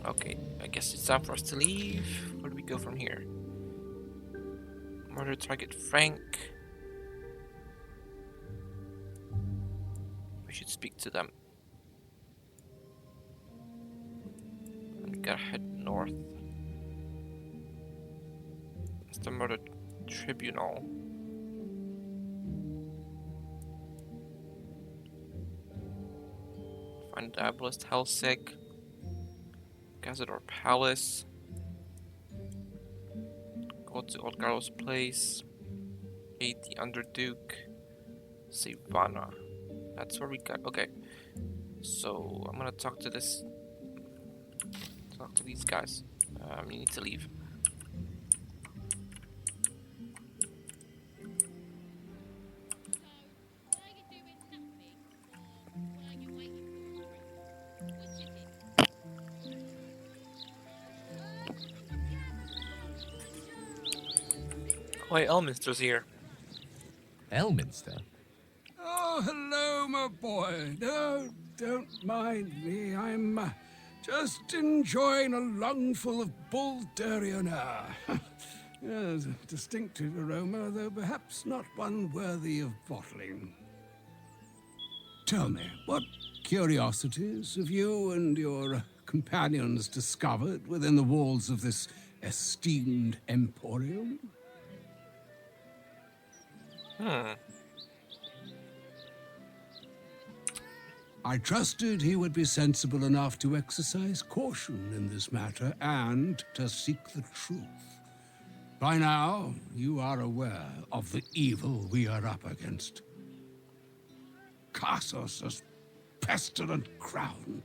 Okay, I guess it's time for us to leave. Where do we go from here? Murder target Frank. We should speak to them. And we gotta head north. It's the murder tribunal. Find Diabolist Helsig. Cazador Palace. Go to Olgaro's place. Aid the Underduke. Sivana. That's where we got. Okay. So I'm gonna talk to these guys. You need to leave. Why, Elminster's here. Elminster? Oh, hello, my boy. No, don't mind me. I'm just enjoying a lungful of Baldurian air. Yes, a distinctive aroma, though perhaps not one worthy of bottling. Tell me, what curiosities have you and your companions discovered within the walls of this esteemed emporium? I trusted he would be sensible enough to exercise caution in this matter and to seek the truth. By now, you are aware of the evil we are up against. Cassos' pestilent crown,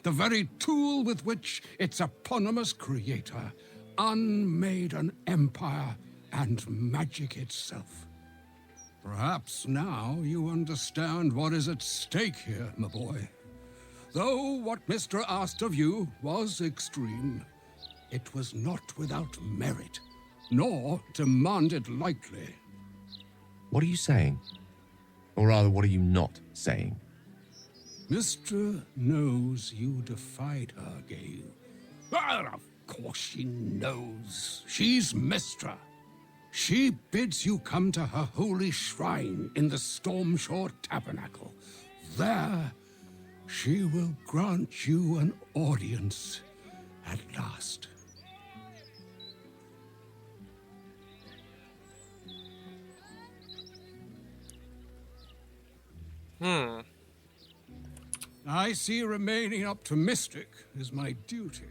the very tool with which its eponymous creator unmade an empire and magic itself. Perhaps now you understand what is at stake here, my boy. Though what Mystra asked of you was extreme, it was not without merit, nor demanded lightly. What are you saying? Or rather, what are you not saying? Mystra knows you defied her, Gale. Well, of course she knows. She's Mystra. She bids you come to her holy shrine in the Stormshore Tabernacle. There, she will grant you an audience at last. I see remaining optimistic is my duty,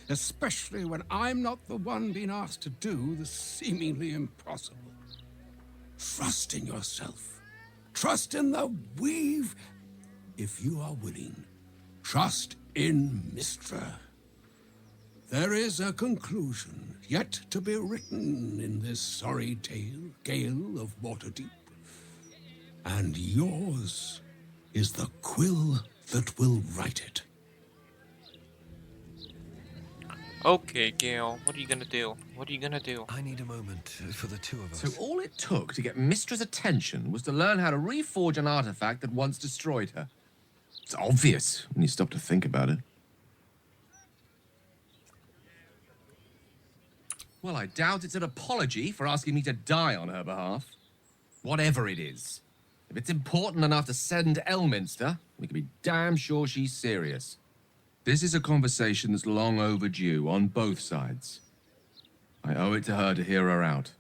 especially when I'm not the one being asked to do the seemingly impossible. Trust in yourself. Trust in the weave, if you are willing. Trust in Mystra. There is a conclusion yet to be written in this sorry tale, Gale of Waterdeep. And yours is the quill that will write it. Okay, Gale, what are you gonna do? What are you gonna do? I need a moment for the two of us. So all it took to get Mistra's attention was to learn how to reforge an artifact that once destroyed her. It's obvious when you stop to think about it. Well, I doubt it's an apology for asking me to die on her behalf. Whatever it is. If it's important enough to send Elminster, we can be damn sure she's serious. This is a conversation that's long overdue on both sides. I owe it to her to hear her out.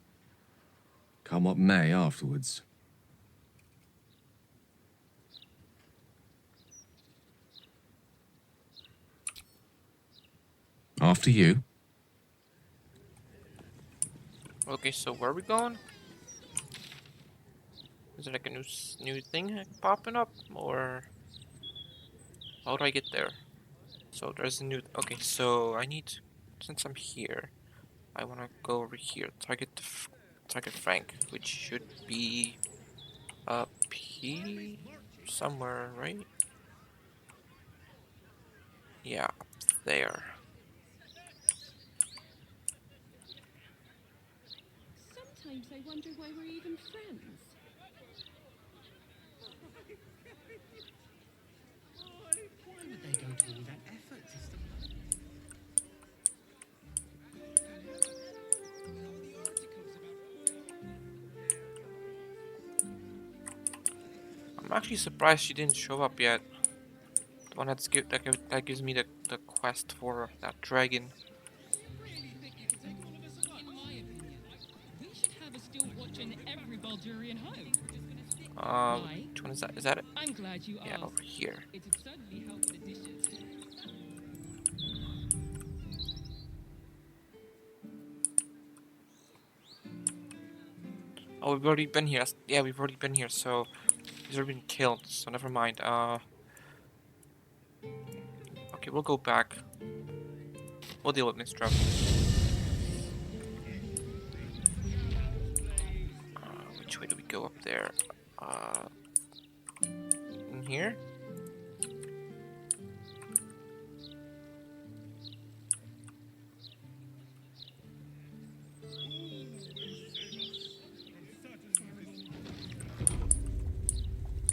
Come what may afterwards. After you. Okay, so where are we going? Is there like a new thing popping up, or how do I get there? So there's a new. Okay, so I need, since I'm here, I want to go over here. Target Frank, which should be up here somewhere, right? Yeah, up there. Sometimes I wonder why we're even friends. Why would they go to all that effort to stop? I'm actually surprised she didn't show up yet. The one that gives me the quest for that dragon. We should have a still watching every Baldurian home. Which one is that? Is that it? I'm glad you Yeah, asked. over here. It'd certainly help with the dishes. Oh, we've already been here. Yeah, we've already been here, so he's already been killed, so never mind. Okay, we'll go back. We'll deal with Mystra. Which way do we go up there? In here?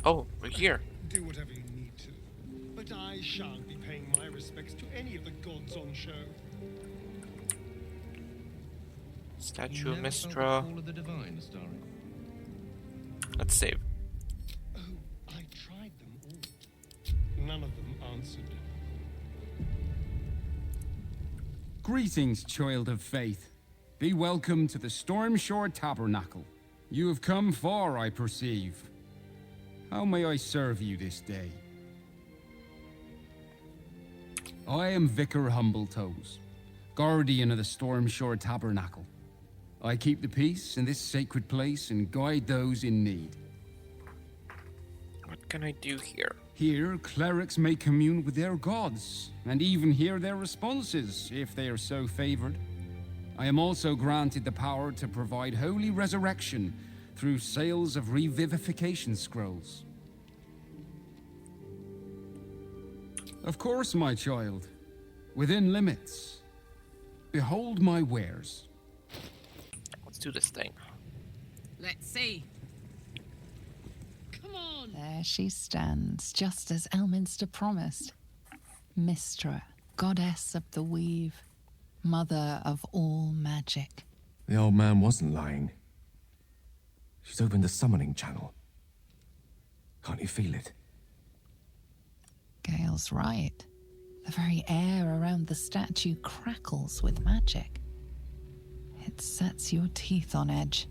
Oh, we're here. Do whatever you need to. But I shan't be paying my respects to any of the gods on show. Statue of Never felt the Mystra. call of the divine, Starry. Let's save. Oh, I tried them all. None of them answered. Greetings, child of faith. Be welcome to the Stormshore Tabernacle. You have come far, I perceive. How may I serve you this day? I am Vicar Humbletoes, guardian of the Stormshore Tabernacle. I keep the peace in this sacred place and guide those in need. What can I do here? Here, clerics may commune with their gods, and even hear their responses, if they are so favored. I am also granted the power to provide holy resurrection through sales of revivification scrolls. Of course, my child. Within limits. Behold my wares. Let's do this thing. Let's see. Come on. There she stands, just as Elminster promised. Mystra, goddess of the weave, mother of all magic. The old man wasn't lying. She's opened the summoning channel. Can't you feel it? Gale's right. The very air around the statue crackles with magic. It sets your teeth on edge.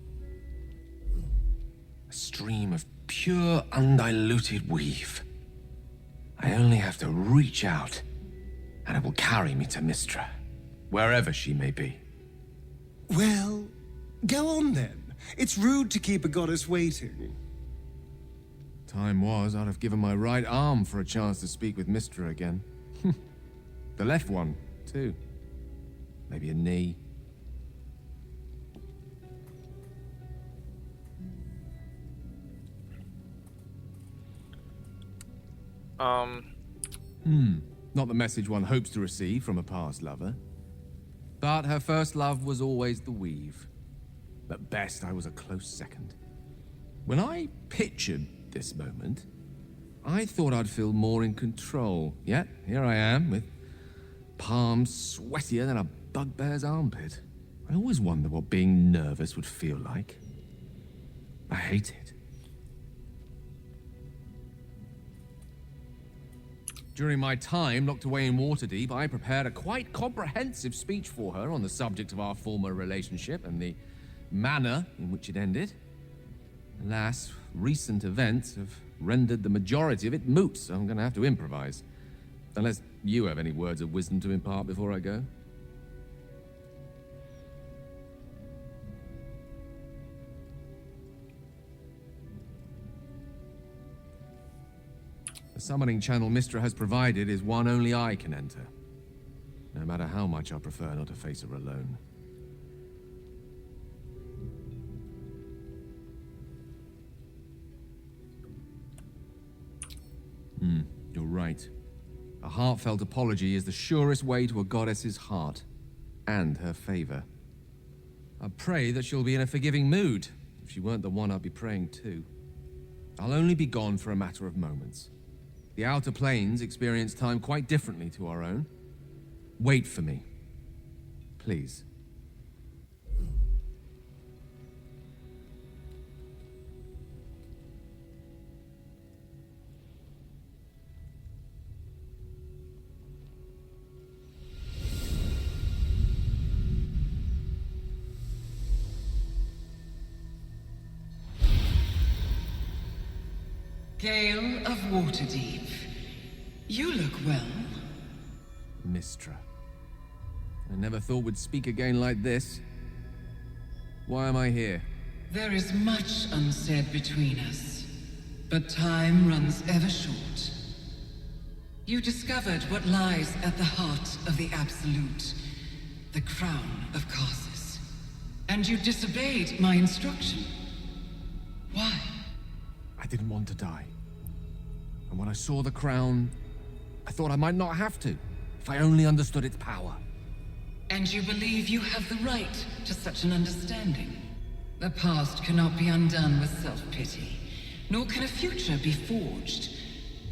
A stream of pure, undiluted weave. I only have to reach out, and it will carry me to Mystra, wherever she may be. Well, go on then. It's rude to keep a goddess waiting. Time was, I'd have given my right arm for a chance to speak with Mystra again. The left one, too. Maybe a knee. Not the message one hopes to receive from a past lover. But her first love was always the weave. At best, I was a close second. When I pictured this moment, I thought I'd feel more in control. Yet, here I am, with palms sweatier than a bugbear's armpit. I always wonder what being nervous would feel like. I hate it. During my time locked away in Waterdeep, I prepared a quite comprehensive speech for her on the subject of our former relationship and the manner in which it ended. Alas, recent events have rendered the majority of it moot, so I'm going to have to improvise. Unless you have any words of wisdom to impart before I go. The summoning channel Mystra has provided is one only I can enter. No matter how much I prefer not to face her alone. You're right. A heartfelt apology is the surest way to a goddess's heart. And her favor. I pray that she'll be in a forgiving mood. If she weren't the one I'd be praying to. I'll only be gone for a matter of moments. The Outer Planes experience time quite differently to our own. Wait for me. Please. Gale of Waterdeep. You look well. Mystra. I never thought we'd speak again like this. Why am I here? There is much unsaid between us, but time runs ever short. You discovered what lies at the heart of the Absolute, the crown of Karsus. And you disobeyed my instruction. Why? I didn't want to die. And when I saw the crown, I thought I might not have to, if I only understood its power. And you believe you have the right to such an understanding? The past cannot be undone with self-pity, nor can a future be forged.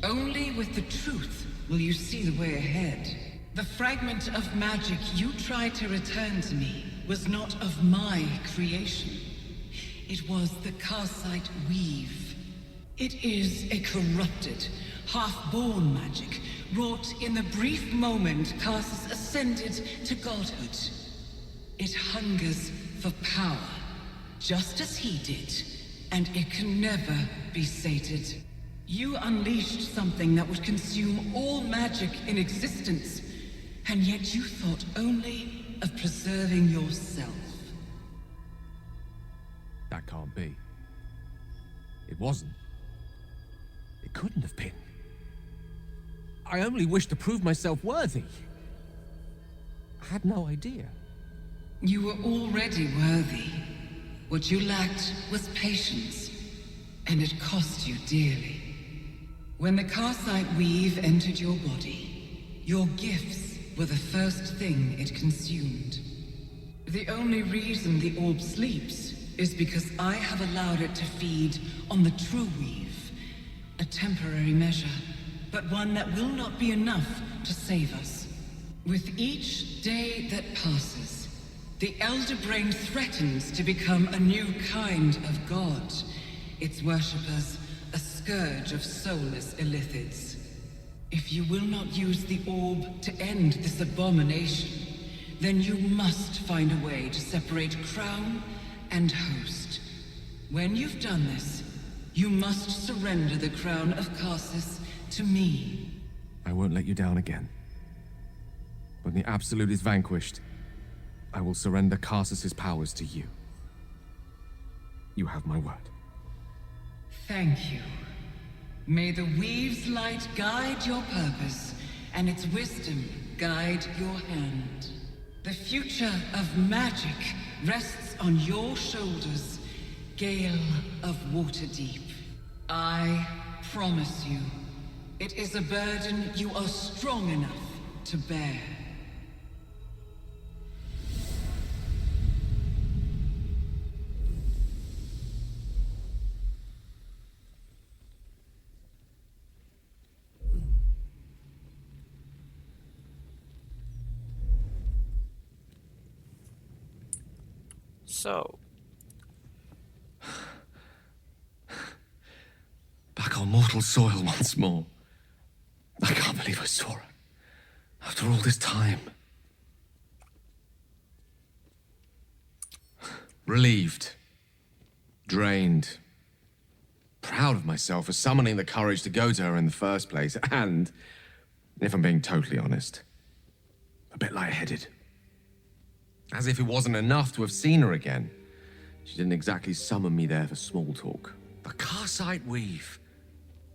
Only with the truth will you see the way ahead. The fragment of magic you tried to return to me was not of my creation. It was the Karsite Weave. It is a corrupted, half-born magic, wrought in the brief moment Karsus ascended to godhood. It hungers for power, just as he did, and it can never be sated. You unleashed something that would consume all magic in existence, and yet you thought only of preserving yourself. That can't be. It wasn't. It couldn't have been. I only wished to prove myself worthy. I had no idea. You were already worthy. What you lacked was patience, and it cost you dearly. When the Karsite Weave entered your body, your gifts were the first thing it consumed. The only reason the orb sleeps is because I have allowed it to feed on the true weave. A temporary measure, but one that will not be enough to save us. With each day that passes, the Elder Brain threatens to become a new kind of god. Its worshippers, a scourge of soulless illithids. If you will not use the orb to end this abomination, then you must find a way to separate crown and host. When you've done this, you must surrender the crown of Karsus to me. I won't let you down again. When the Absolute is vanquished, I will surrender Karsus's powers to you. You have my word. Thank you. May the Weave's light guide your purpose, and its wisdom guide your hand. The future of magic rests on your shoulders, Gale of Waterdeep. I promise you, it is a burden you are strong enough to bear. So, back on mortal soil once more. I can't believe I saw her. After all this time. Relieved. Drained. Proud of myself for summoning the courage to go to her in the first place. And, if I'm being totally honest, a bit lightheaded. As if it wasn't enough to have seen her again. She didn't exactly summon me there for small talk. The Karsite Weave.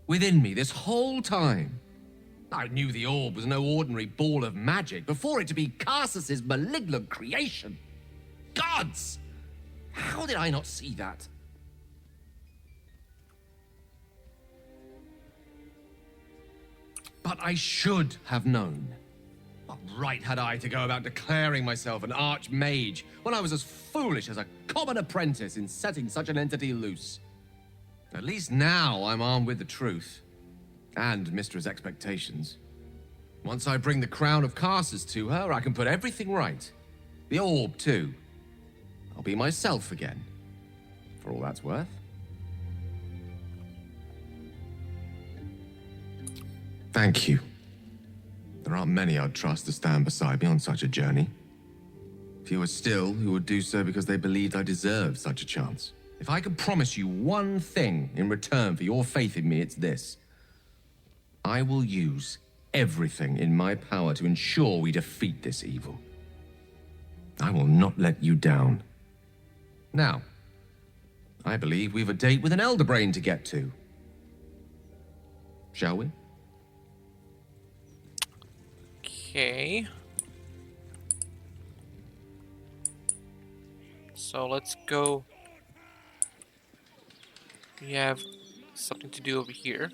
Within me this whole time. I knew the orb was no ordinary ball of magic before it to be Karsus's malignant creation. Gods! How did I not see that? But I should have known. What right had I to go about declaring myself an archmage when I was as foolish as a common apprentice in setting such an entity loose? At least now I'm armed with the truth. And Mistra's expectations. Once I bring the crown of Karsus to her, I can put everything right. The orb, too. I'll be myself again. For all that's worth. Thank you. There aren't many I'd trust to stand beside me on such a journey. Fewer still who would do so because they believed I deserved such a chance. If I could promise you one thing in return for your faith in me, it's this. I will use everything in my power to ensure we defeat this evil. I will not let you down. Now, I believe we've a date with an Elder Brain to get to. Shall we? Okay. So let's go. We have something to do over here.